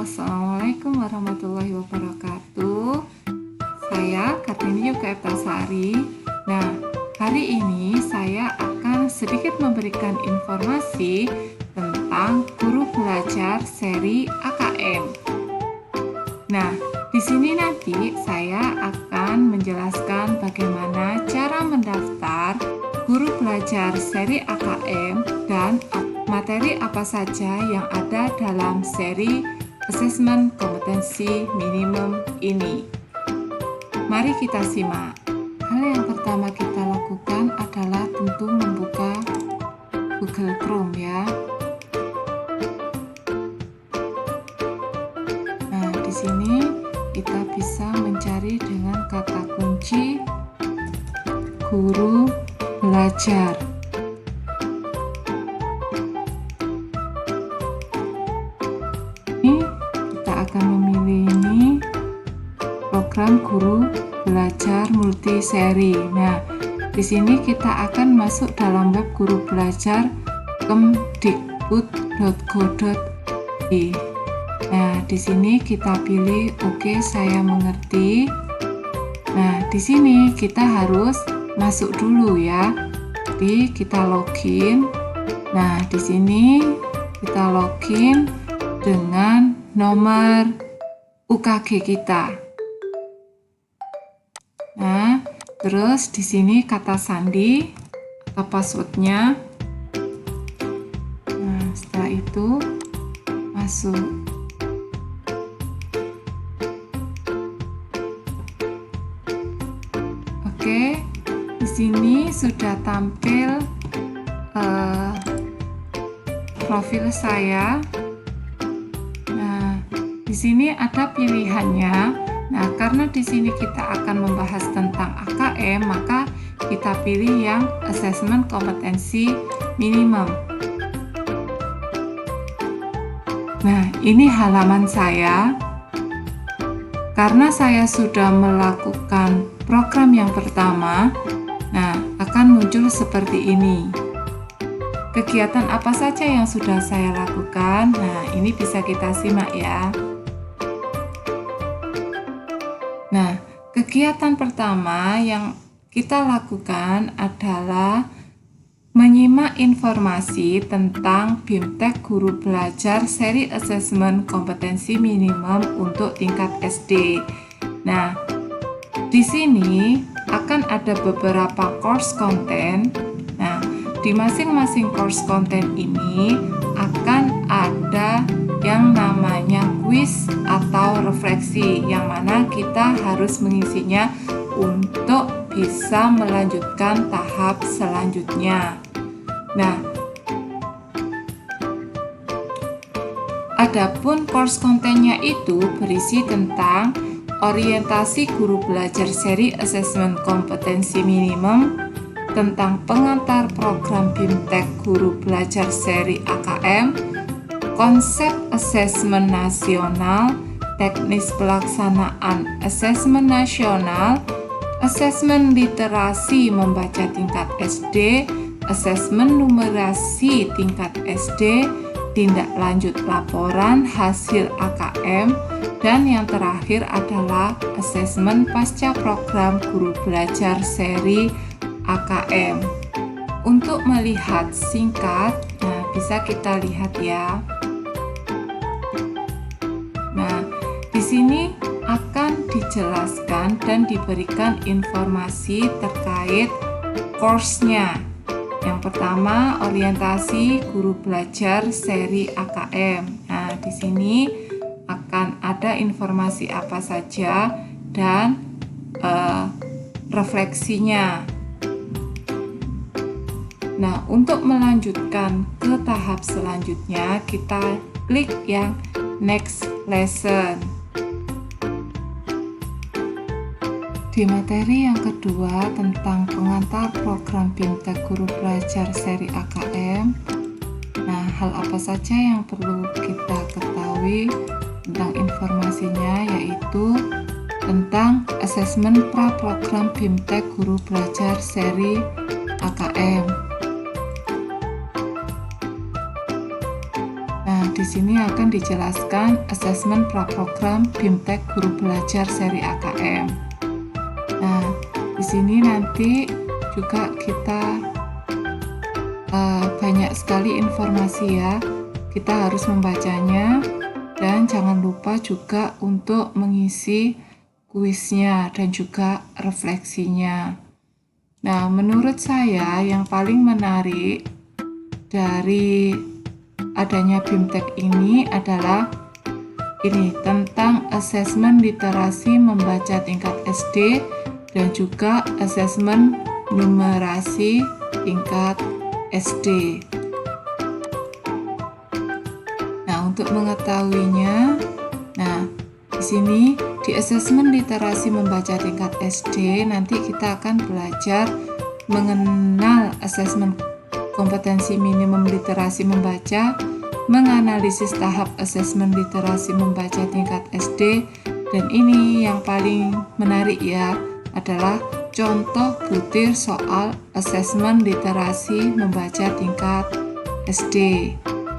Assalamualaikum warahmatullahi wabarakatuh. Saya Kartini Yuka Eptasari. Nah, hari ini saya akan sedikit memberikan informasi tentang guru belajar seri AKM. Nah, di sini nanti saya akan menjelaskan bagaimana cara mendaftar guru belajar seri AKM dan materi apa saja yang ada dalam seri asesmen kompetensi minimum ini. Mari kita simak. Hal yang pertama kita lakukan adalah tentu membuka Google Chrome ya. Nah, di sini kita bisa mencari dengan kata kunci guru belajar. Kita akan memilih ini program guru belajar multi seri. Nah, di sini kita akan masuk dalam web guru belajar kemdikbud.go.id. Nah, di sini kita pilih oke, saya mengerti. Nah, di sini kita harus masuk dulu ya. Jadi kita login. Nah, di sini kita login dengan nomor UKG kita. Nah, terus di sini kata sandi atau passwordnya. Nah, setelah itu masuk. Oke, di sini sudah tampil profil saya. Di sini ada pilihannya. Nah, karena di sini kita akan membahas tentang AKM, maka kita pilih yang asesmen kompetensi minimum. Nah, ini halaman saya. Karena saya sudah melakukan program yang pertama, nah, akan muncul seperti ini. Kegiatan apa saja yang sudah saya lakukan? Nah, ini bisa kita simak ya. Nah, kegiatan pertama yang kita lakukan adalah menyimak informasi tentang BIMTEK Guru Belajar Seri Asesmen Kompetensi Minimum untuk tingkat SD. Nah, di sini akan ada beberapa course konten. Nah, di masing-masing course konten ini akan ada yang namanya kuis atau refleksi, yang mana kita harus mengisinya untuk bisa melanjutkan tahap selanjutnya. Nah, adapun course kontennya itu berisi tentang orientasi guru belajar seri asesmen kompetensi minimum, tentang pengantar program BIMTEK Guru Belajar Seri AKM, konsep asesmen nasional, teknis pelaksanaan asesmen nasional, asesmen literasi membaca tingkat SD, asesmen numerasi tingkat SD, tindak lanjut laporan hasil AKM, dan yang terakhir adalah asesmen pasca program guru belajar seri AKM. Untuk melihat singkat, nah, bisa kita lihat ya. Nah, di sini akan dijelaskan dan diberikan informasi terkait course-nya. Yang pertama, orientasi guru belajar seri AKM. Nah, di sini akan ada informasi apa saja dan refleksinya. Nah, untuk melanjutkan ke tahap selanjutnya, kita klik yang next lesson. Di materi yang kedua tentang pengantar program BIMTEK Guru Belajar Seri AKM, nah, hal apa saja yang perlu kita ketahui tentang informasinya, yaitu tentang asesmen pra-program BIMTEK Guru Belajar Seri AKM. di sini akan dijelaskan asesmen praprogram BIMTEK Guru Belajar seri AKM. Nah, di sini nanti juga kita banyak sekali informasi ya. Kita harus membacanya dan jangan lupa juga untuk mengisi kuisnya dan juga refleksinya. Nah, menurut saya yang paling menarik dari adanya BIMTEK ini adalah ini tentang asesmen literasi membaca tingkat SD dan juga asesmen numerasi tingkat SD. Nah, untuk mengetahuinya, di sini di asesmen literasi membaca tingkat SD nanti kita akan belajar mengenal asesmen kompetensi minimum literasi membaca, menganalisis tahap asesmen literasi membaca tingkat SD, dan ini yang paling menarik ya adalah contoh butir soal asesmen literasi membaca tingkat SD.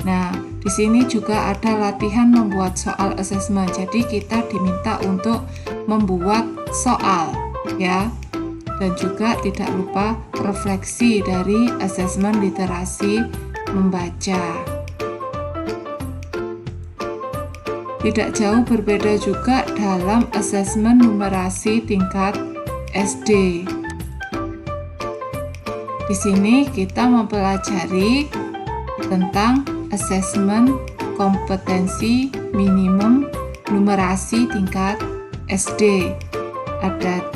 Nah, di sini juga ada latihan membuat soal asesmen. Jadi kita diminta untuk membuat soal ya. Dan juga tidak lupa refleksi dari asesmen literasi membaca. Tidak jauh berbeda juga dalam asesmen numerasi tingkat SD. Di sini kita mempelajari tentang asesmen kompetensi minimum numerasi tingkat SD. Ada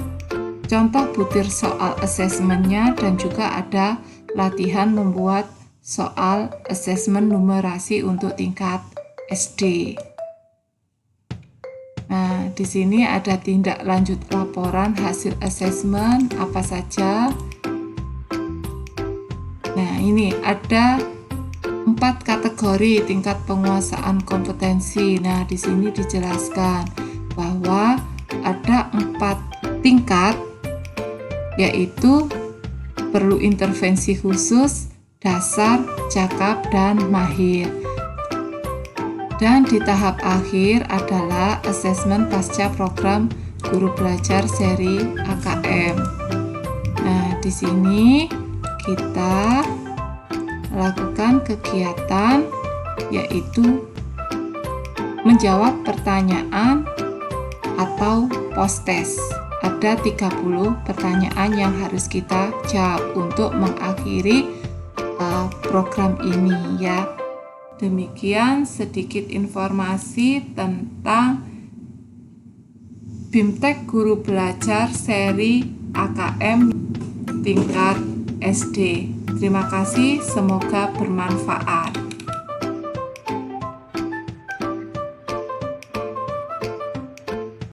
contoh butir soal asesmennya dan juga ada latihan membuat soal asesmen numerasi untuk tingkat SD. Nah, di sini ada tindak lanjut laporan hasil asesmen apa saja. Nah, ini ada 4 kategori tingkat penguasaan kompetensi. Nah, di sini dijelaskan bahwa ada 4 tingkat, yaitu perlu intervensi khusus, dasar, cakap, dan mahir. Dan di tahap akhir adalah asesmen pasca program guru belajar seri AKM. Nah, di sini kita melakukan kegiatan yaitu menjawab pertanyaan atau post-test. Ada 30 pertanyaan yang harus kita jawab untuk mengakhiri program ini ya. Demikian sedikit informasi tentang BIMTEK Guru Belajar seri AKM tingkat SD. Terima kasih, semoga bermanfaat.